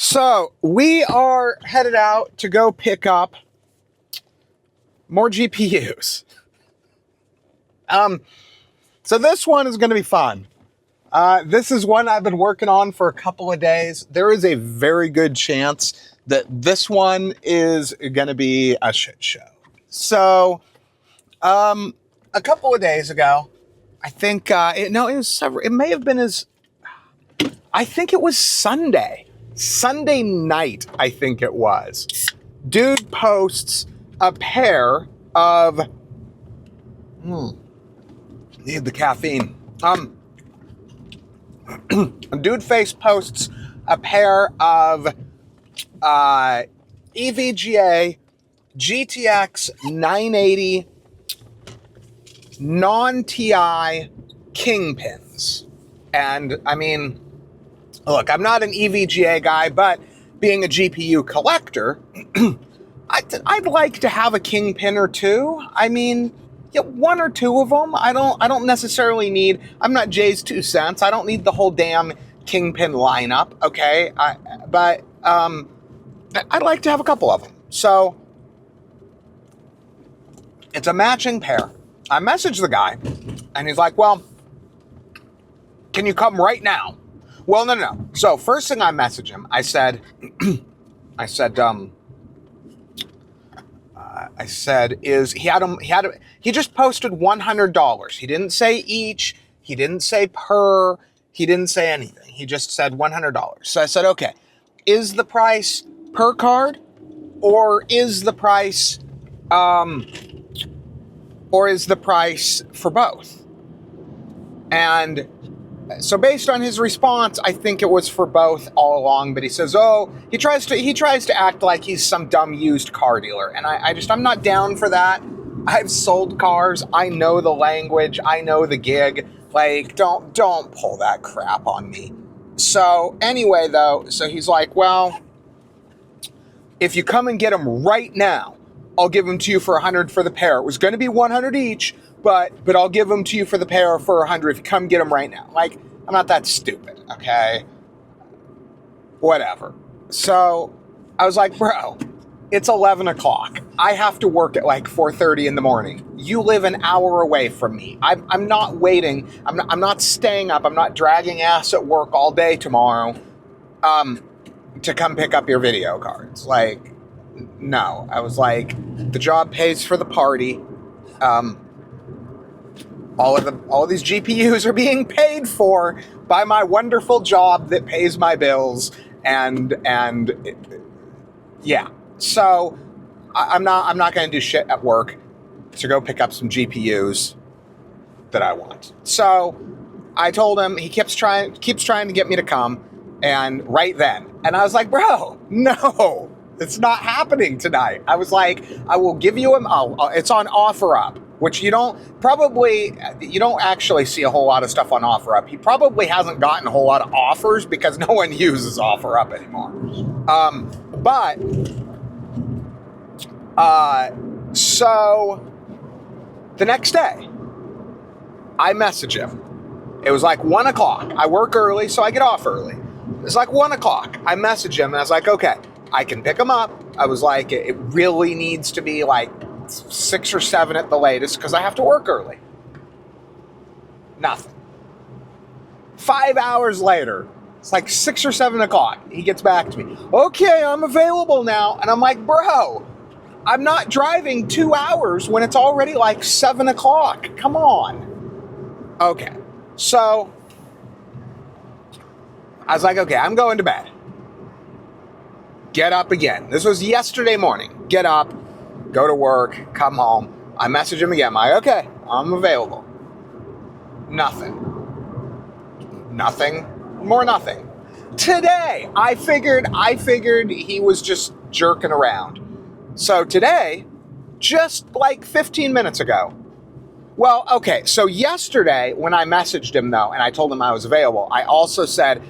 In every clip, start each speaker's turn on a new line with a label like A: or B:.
A: So we are headed out to go pick up more GPUs. So this one is going to be fun. This is one I've been working on for a couple of days. There is a very good chance that this one is going to be a shit show. So, a couple of days ago, I think, it may have been I think it was Sunday night, I think it was. Dude posts a pair of, need the caffeine. Dude face posts a pair of EVGA GTX 980 non-TI Kingpins. And I mean, look, I'm not an EVGA guy, but being a GPU collector, I'd like to have a Kingpin or two. I mean, yeah, one or two of them. I don't necessarily need, I'm not Jay's 2 cents. I don't need the whole damn Kingpin lineup, okay? But I'd like to have a couple of them. So it's a matching pair. I messaged the guy, and he's like, well, can you come right now? Well, no. So first thing I messaged him, I said, he just posted $100. He didn't say each, he didn't say per, he didn't say anything. He just said $100. So I said, okay, is the price per card or is the price for both? And so based on his response, I think it was for both all along, but he says, he tries to act like he's some dumb used car dealer. And I'm not down for that. I've sold cars. I know the language. I know the gig. Like, don't pull that crap on me. So anyway, though, so he's like, well, if you come and get them right now, I'll give them to you for 100 for the pair. It was going to be 100 each, but I'll give them to you for the pair for 100 if you come get them right now. Like, I'm not that stupid, okay? Whatever. So I was like, bro, it's 11 o'clock. I have to work at like 4:30 in the morning. You live an hour away from me. I'm not waiting. I'm not staying up. I'm not dragging ass at work all day tomorrow to come pick up your video cards. Like, no. I was like, the job pays for the party. All of these GPUs are being paid for by my wonderful job that pays my bills, and yeah. So I'm not going to do shit at work to go pick up some GPUs that I want. So I told him, he keeps trying to get me to come, and right then, and I was like, bro, no, it's not happening tonight. I was like, I will give you it's on OfferUp. Which you don't actually see a whole lot of stuff on OfferUp. He probably hasn't gotten a whole lot of offers because no one uses OfferUp anymore. So the next day, I message him. It was like 1 o'clock. I work early, so I get off early. It's like 1 o'clock. I message him, and I was like, okay, I can pick him up. I was like, it really needs to be like 6 or 7 at the latest because I have to work early. Nothing. 5 hours later, it's like 6 or 7 o'clock. He gets back to me. Okay, I'm available now. And I'm like, bro, I'm not driving 2 hours when it's already like 7 o'clock. Come on. Okay. So I was like, okay, I'm going to bed. Get up again. This was yesterday morning. Get up. Go to work, come home. I message him again. I'm like, okay, I'm available. Nothing. More nothing. Today, I figured he was just jerking around. So today, just like 15 minutes ago. Well, okay, so yesterday when I messaged him though, and I told him I was available, I also said,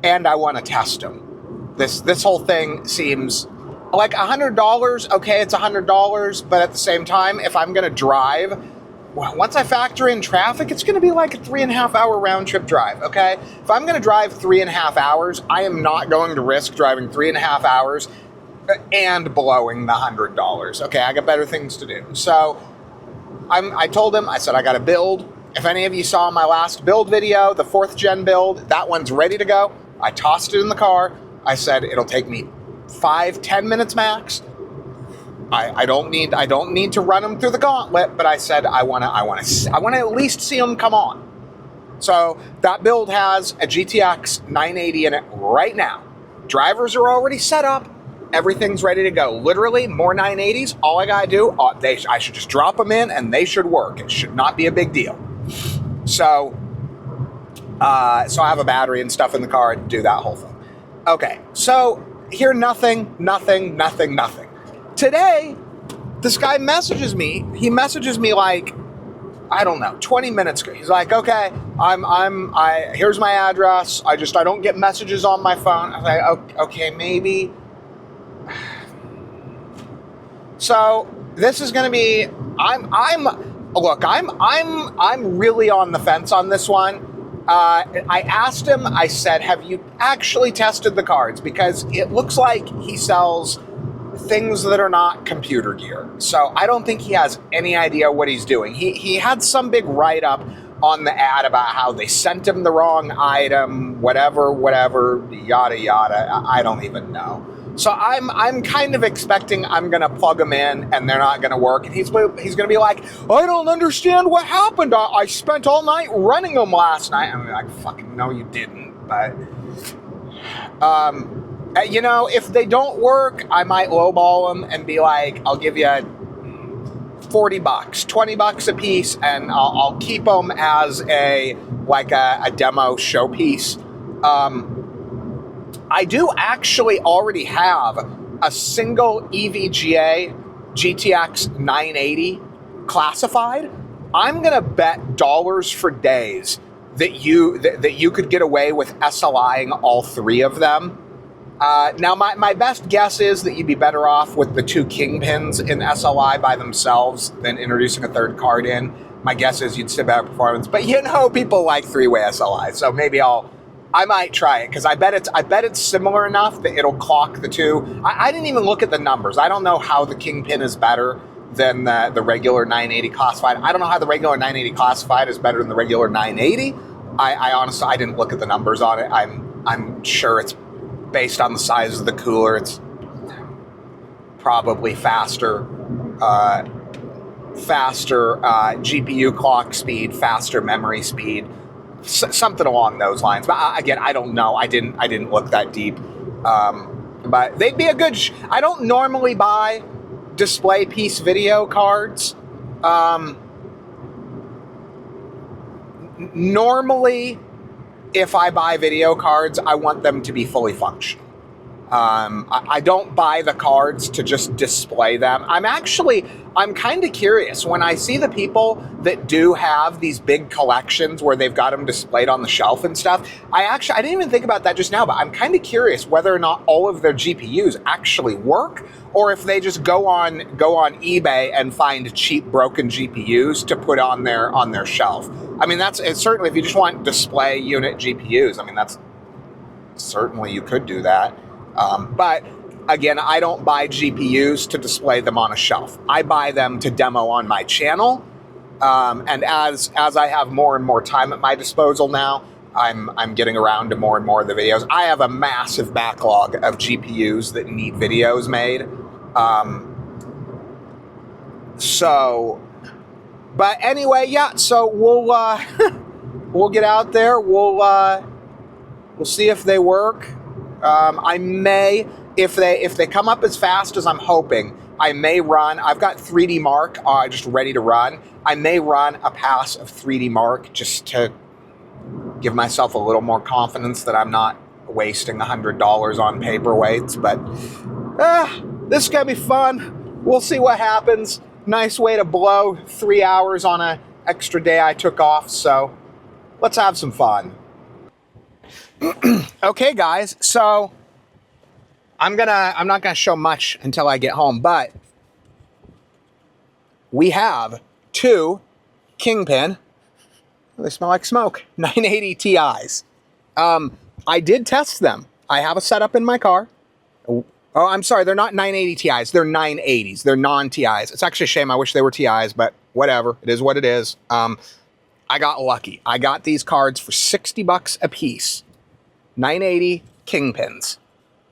A: and I want to test him. This whole thing seems like $100, okay, it's $100, but at the same time, if I'm going to drive well, once I factor in traffic, it's going to be like a 3.5 hour round trip drive, okay? If I'm going to drive 3.5 hours, I am not going to risk driving 3.5 hours and blowing the $100, okay? I got better things to do. So I told him, I said, I got to build. If any of you saw my last build video, the 4th gen build, that one's ready to go. I tossed it in the car. I said, it'll take me 5-10 minutes max. I don't need to run them through the gauntlet, but I said I want to at least see them come on. So that build has a GTX 980 in it right now. Drivers are already set up. Everything's ready to go. Literally, more 980s. All I gotta do, I should just drop them in, and they should work. It should not be a big deal. So I have a battery and stuff in the car to do that whole thing. Okay, so here, nothing. Today, this guy messages me. He messages me like, I don't know, 20 minutes ago. He's like, okay, here's my address. I don't get messages on my phone. I was like, okay, maybe. So this is going to be, I'm really on the fence on this one. I asked him, I said, have you actually tested the cards? Because it looks like he sells things that are not computer gear. So I don't think he has any idea what he's doing. He had some big write-up on the ad about how they sent him the wrong item, whatever, yada, yada. I don't even know. So I'm kind of expecting I'm going to plug them in and they're not going to work. And he's going to be like, I don't understand what happened. I spent all night running them last night. I'm like, fucking no, you didn't. But, you know, if they don't work, I might lowball them and be like, I'll give you $40, $20 a piece, and I'll keep them as a demo showpiece. I do actually already have a single EVGA GTX 980 classified. I'm gonna bet dollars for days that you could get away with SLIing all 3 of them. Now, my best guess is that you'd be better off with the 2 Kingpins in SLI by themselves than introducing a 3rd card in. My guess is you'd see better performance, but you know people like 3-way SLI, so maybe I might try it, because I bet it's similar enough that it'll clock the 2. I didn't even look at the numbers. I don't know how the Kingpin is better than the regular 980 classified. I don't know how the regular 980 classified is better than the regular 980. I honestly, I didn't look at the numbers on it. I'm sure it's based on the size of the cooler. It's probably faster GPU clock speed, faster memory speed. Something along those lines, but again, I don't know. I didn't look that deep, but they'd be a good. I don't normally buy display piece video cards. Normally, if I buy video cards, I want them to be fully functional. I don't buy the cards to just display them. I'm kind of curious when I see the people that do have these big collections where they've got them displayed on the shelf and stuff. I didn't even think about that just now, but I'm kind of curious whether or not all of their GPUs actually work, or if they just go on eBay and find cheap broken GPUs to put on their shelf. I mean, it's certainly, if you just want display unit GPUs, I mean, that's certainly, you could do that. But again, I don't buy GPUs to display them on a shelf. I buy them to demo on my channel. And as I have more and more time at my disposal now, I'm getting around to more and more of the videos. I have a massive backlog of GPUs that need videos made. But anyway, yeah, so we'll get out there. We'll see if they work. I may, if they come up as fast as I'm hoping, I may run. I've got 3D Mark just ready to run. I may run a pass of 3D Mark just to give myself a little more confidence that I'm not wasting $100 on paperweights. But this is gonna be fun. We'll see what happens. Nice way to blow 3 hours on an extra day I took off. So let's have some fun. Okay, guys, so I'm not gonna show much until I get home, but we have 2 Kingpin. They smell like smoke. 980 Ti's. I did test them. I have a setup in my car. Oh, I'm sorry. They're not 980 Ti's. They're 980s. They're non-Ti's. It's actually a shame. I wish they were Ti's, but whatever. It is what it is. I got lucky. I got these cards for 60 bucks a piece. 980 Kingpins.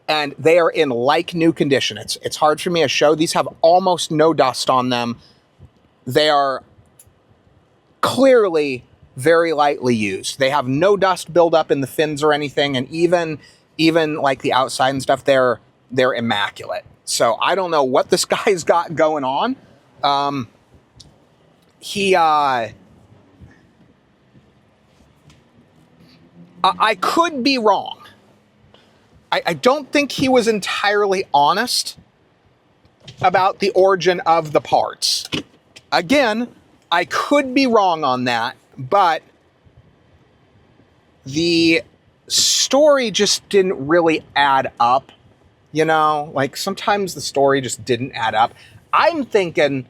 A: And they are in like new condition. It's hard for me to show. These have almost no dust on them. They are clearly very lightly used. They have no dust buildup in the fins or anything, and even like the outside and stuff, they're immaculate. So I don't know what this guy's got going on. I could be wrong. I don't think he was entirely honest about the origin of the parts. Again, I could be wrong on that, but the story just didn't really add up. You know, like sometimes the story just didn't add up. I'm thinking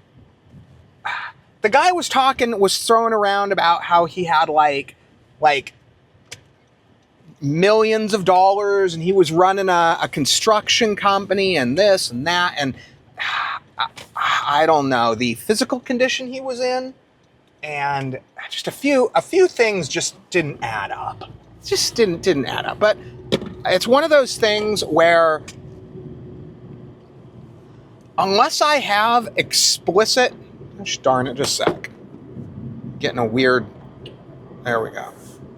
A: the guy was throwing around about how he had like millions of dollars and he was running a construction company and this and that, and I don't know the physical condition he was in, and just a few things just didn't add up. Just didn't add up. But it's one of those things where unless I have explicit, gosh darn it, just a sec. Getting a weird, there we go.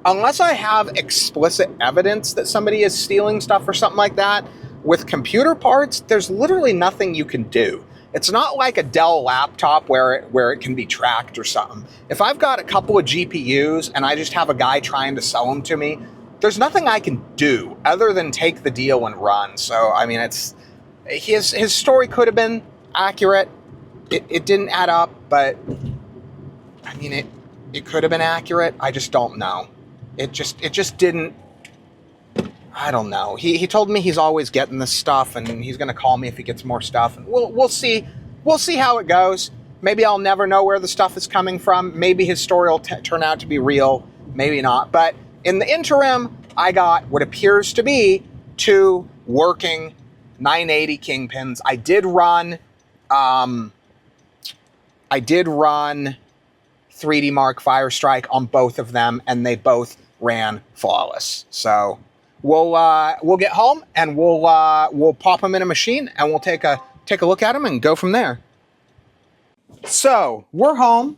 A: Unless I have explicit evidence that somebody is stealing stuff or something like that, with computer parts, there's literally nothing you can do. It's not like a Dell laptop where it can be tracked or something. If I've got a couple of GPUs and I just have a guy trying to sell them to me, there's nothing I can do other than take the deal and run. So, I mean, it's his story could have been accurate. It didn't add up, but I mean, it could have been accurate. I just don't know. It just didn't. I don't know. He told me he's always getting this stuff, and he's going to call me if he gets more stuff. And we'll see. We'll see how it goes. Maybe I'll never know where the stuff is coming from. Maybe his story will turn out to be real. Maybe not. But in the interim, I got what appears to be 2 working 980 Kingpins. I did run 3D Mark Firestrike on both of them, and they both ran flawless. So we'll get home and we'll pop them in a machine and we'll take a look at them and go from there. So we're home.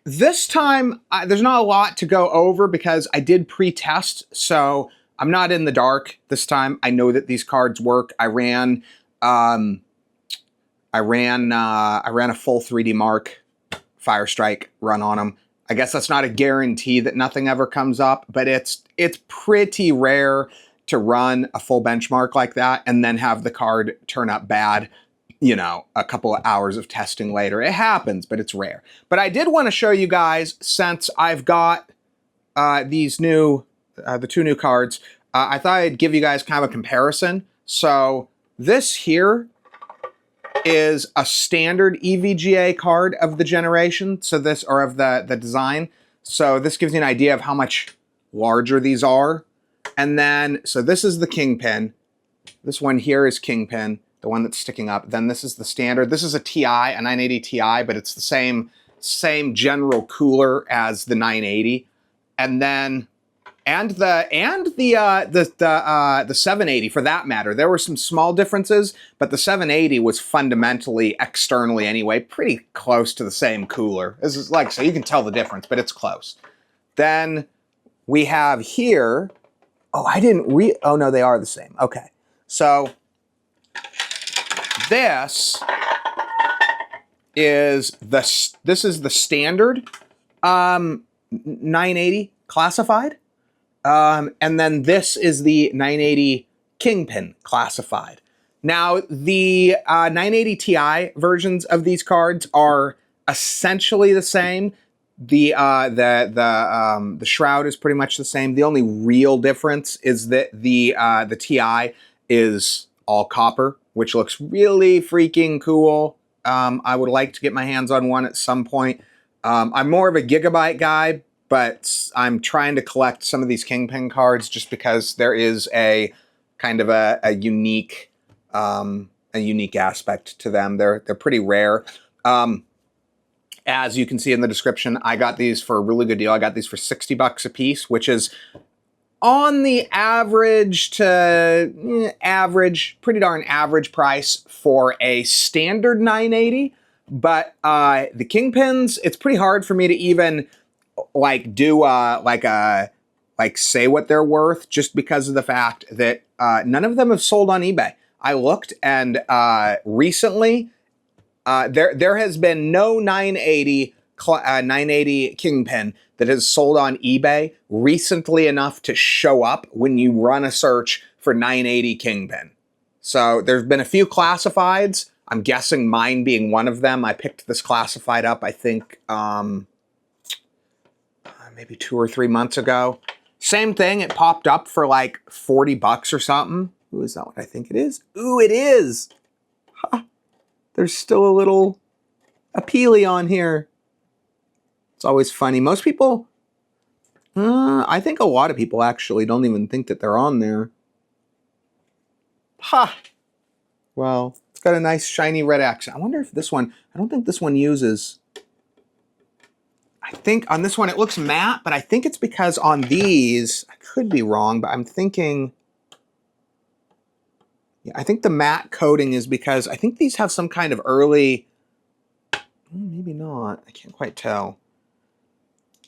A: This time there's not a lot to go over because I did pre-test, so I'm not in the dark this time. I know that these cards work. I ran a full 3D Mark Firestrike run on them. I guess that's not a guarantee that nothing ever comes up, but it's pretty rare to run a full benchmark like that and then have the card turn up bad, you know, a couple of hours of testing later. It happens, but it's rare. But I did want to show you guys, since I've got the 2 new cards, I thought I'd give you guys kind of a comparison. So this here is a standard EVGA card of the generation, so this, or of the design. So this gives you an idea of how much larger these are. And then, so this is the Kingpin. This one here is Kingpin, the one that's sticking up. Then this is the standard. This is a TI, a 980 Ti, but it's the same general cooler as the 980. And then the 780 for that matter. There were some small differences, but the 780 was fundamentally, externally anyway, pretty close to the same cooler. This is like, so you can tell the difference, but it's close. Then we have here, oh no, they are the same. Okay. So this is the standard 980 classified. And then this is the 980 Kingpin classified. Now, the 980 Ti versions of these cards are essentially the same. The shroud is pretty much the same. The only real difference is that the Ti is all copper, which looks really freaking cool. I would like to get my hands on one at some point. I'm more of a Gigabyte guy, but I'm trying to collect some of these Kingpin cards just because there is a kind of a unique aspect to them. They're pretty rare. As you can see in the description, I got these for a really good deal. I got these for $60 a piece, which is on the average to average, pretty darn average price for a standard 980. But the Kingpins, it's pretty hard for me to even like do say what they're worth, just because of the fact that none of them have sold on eBay. I looked, and recently there has been no 980 Kingpin that has sold on eBay recently enough to show up when you run a search for 980 Kingpin. So there's been a few classifieds. I'm guessing mine being one of them. I picked this classified up, I think, maybe 2 or 3 months ago. Same thing. It popped up for like $40 or something. Ooh, is that what I think it is? Ooh, it is. Huh. There's still a little appealy on here. It's always funny. Most people, I think a lot of people actually don't even think that they're on there. Ha! Well, it's got a nice shiny red accent. I wonder if this one, I don't think this one uses, I think on this one it looks matte, but I think it's because on these, I could be wrong, but I'm thinking, yeah, I think the matte coating is because I think these have some kind of early, maybe not, I can't quite tell.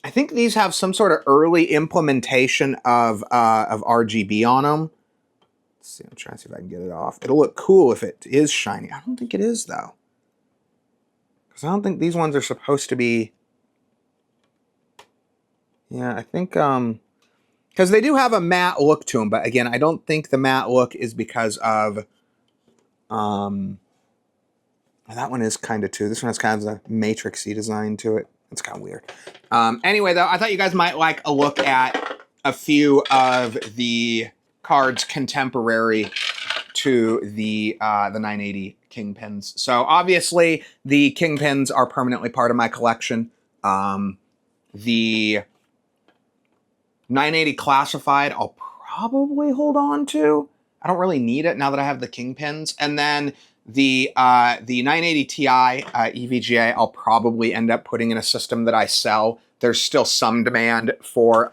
A: I think these have some sort of early implementation of RGB on them. Let's see, I'm trying to see if I can get it off. It'll look cool if it is shiny. I don't think it is, though. Because I don't think these ones are supposed to be... Yeah, I think... Because they do have a matte look to them, but again, I don't think the matte look is because of... that one is kind of too. This one has kind of a matrixy design to it. It's kind of weird. Anyway, though, I thought you guys might like a look at a few of the cards contemporary to the 980 Kingpins. So obviously, the Kingpins are permanently part of my collection. The 980 Classified, I'll probably hold on to. I don't really need it now that I have the Kingpins. And then the 980 Ti EVGA, I'll probably end up putting in a system that I sell. There's still some demand for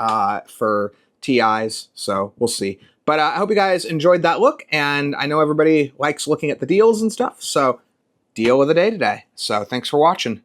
A: TIs, so we'll see. But I hope you guys enjoyed that look, and I know everybody likes looking at the deals and stuff, so deal of the day today. So thanks for watching.